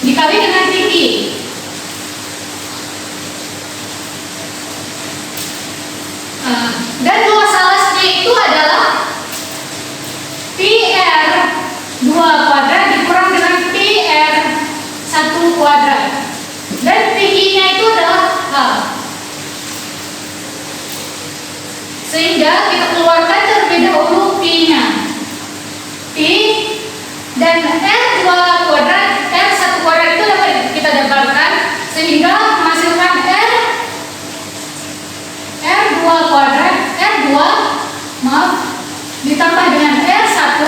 dikali dengan tinggi. Dan luas alasnya itu adalah PR 2 kuadrat dikurang dengan PR 1 kuadrat. Dan tingginya itu adalah H. Sehingga kita keluarkan terlebih dahulu P-nya. P dan R2 kuadrat, R1 kuadrat itu dapat kita dapatkan sehingga menghasilkan R2 kuadrat, R2 ditambah dengan R1,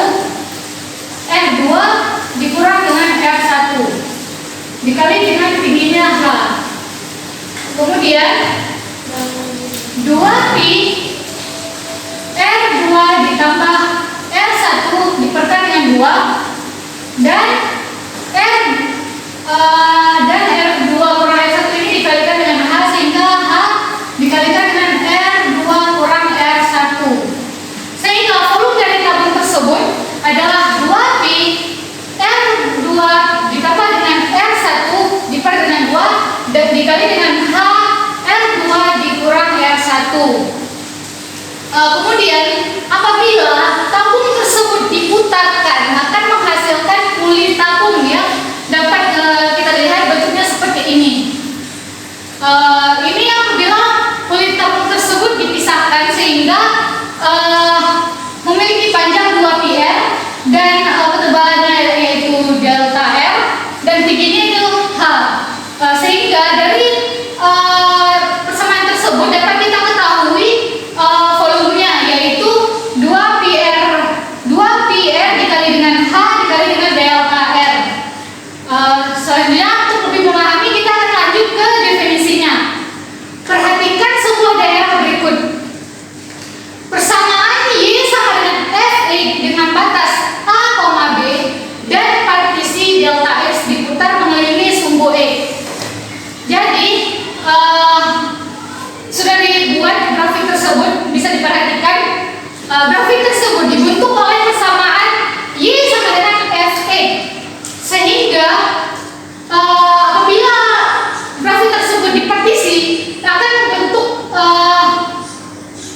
R2 dikurang dengan R1 dikali dengan tingginya H. Kemudian 2Pi R2 ditambah R1 diperkan dengan 2 dan R2 kurang R1 ini dikalikan dengan H sehingga H dikalikan dengan R2 kurang R1 sehingga volume dari tabung tersebut adalah 2Pi R2 ditambah dengan R1 diperkan dengan 2 dan dikali dengan H R2 dikurang R1. Kemudian apabila tabung tersebut diputarkan akan menghasilkan kulit tabung ya, dapat kita lihat bentuknya seperti ini. Ini apabila kulit tabung tersebut dipisahkan sehingga memiliki panjang 2πr dan ketebalannya yaitu delta R dan tingginya itu H. Sehingga dari persamaan tersebut dapat kita ketahui volumenya yaitu 2πr dikali dengan H dikali dengan delta R. Selanjutnya untuk lebih memahami kita akan lanjut ke definisinya. Perhatikan sebuah daerah berikut. Persamaan Y sama dengan FX dengan batas A, B dan partisi delta X diputar mengelilingi sumbu E. Jadi sudah dibuat grafik tersebut, bisa diperhatikan grafik tersebut dibentuk oleh persamaan Y sama dengan FX sehingga apabila grafik tersebut dipartisi akan membentuk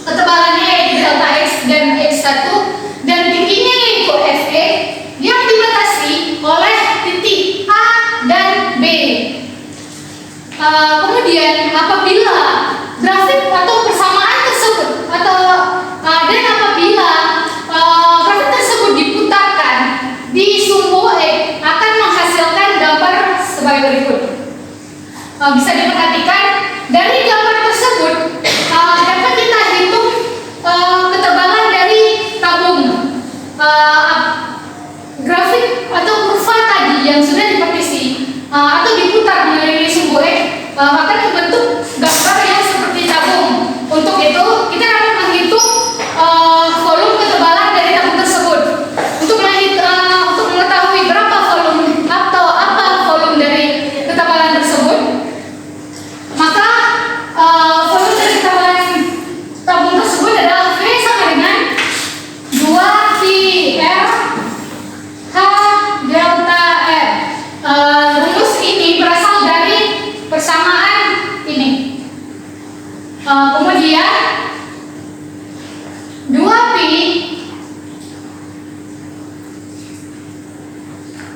ketebalannya yaitu delta X dan X1 dan tingginya yaitu FX yang dibatasi oleh titik A dan B. Kemudian apabila grafik atau persamaan tersebut dan apabila grafik tersebut diputarkan di sumbu E akan menghasilkan gambar sebagai berikut. Bisa diperhatikan dari gambar tersebut dapat kita hitung ketebalan dari tabung. Grafik atau kurva tadi yang sudah dipartisi atau diputar mengelilingi sumbu E akan membentuk gambar yang seperti tabung. Untuk itu kita dapat menghitung volume ketebalan dari tabung tersebut. Untuk mengetahui berapa volume atau apa volume dari ketebalan tersebut, maka volume dari ketebalan tabung tersebut adalah V sama dengan 2πr H delta R. Rumus ini berasal dari persamaan ini. Kemudian 2pi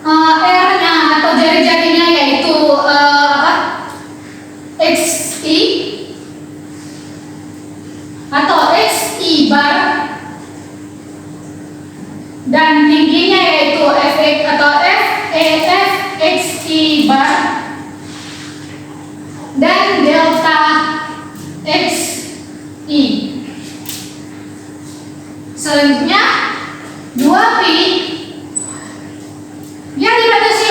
R-nya atau jari-jarinya yaitu XI atau XI bar dan tingginya yaitu Fx atau FEF XI bar dan delta XI. Selanjutnya 2pi yang dibatasi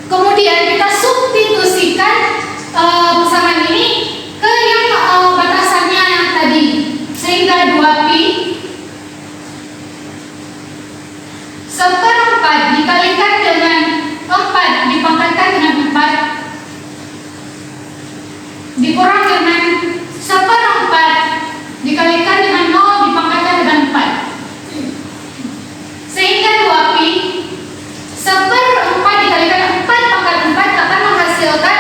kemudian kita substitusikan pasangan ini ke yang batasannya yang tadi, sehingga 2pi seperempat dikalikan dengan 4 dipangkatkan dengan 4 dikurang dengan seperempat dikalikan dengan 0 dipangkatkan dengan 4, sehingga 2pi seperempat dikalikan 4 pangkat 4 akan menghasilkan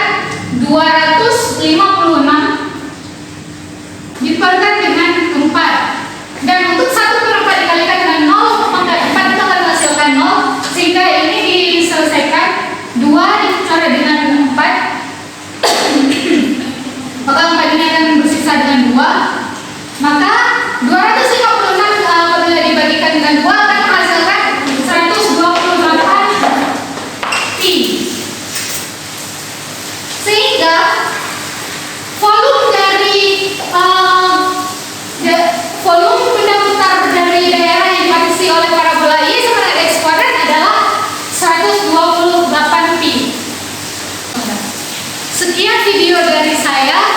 256 dipangkat dengan 4, dan untuk 1/4 dikalikan dengan 0 pangkat 4 itu akan menghasilkan 0, sehingga ini diselesaikan 2 dicoret dengan 4 maka 4 ini akan bersisa dengan 2, maka 256 apabila dibagikan dengan 2 akan menghasilkan 128 pi, sehingga volume dari volume benda putar dari daerah yang dibatasi oleh parabola Y sama dengan x kuadrat adalah 128 pi. Sekian video dari saya.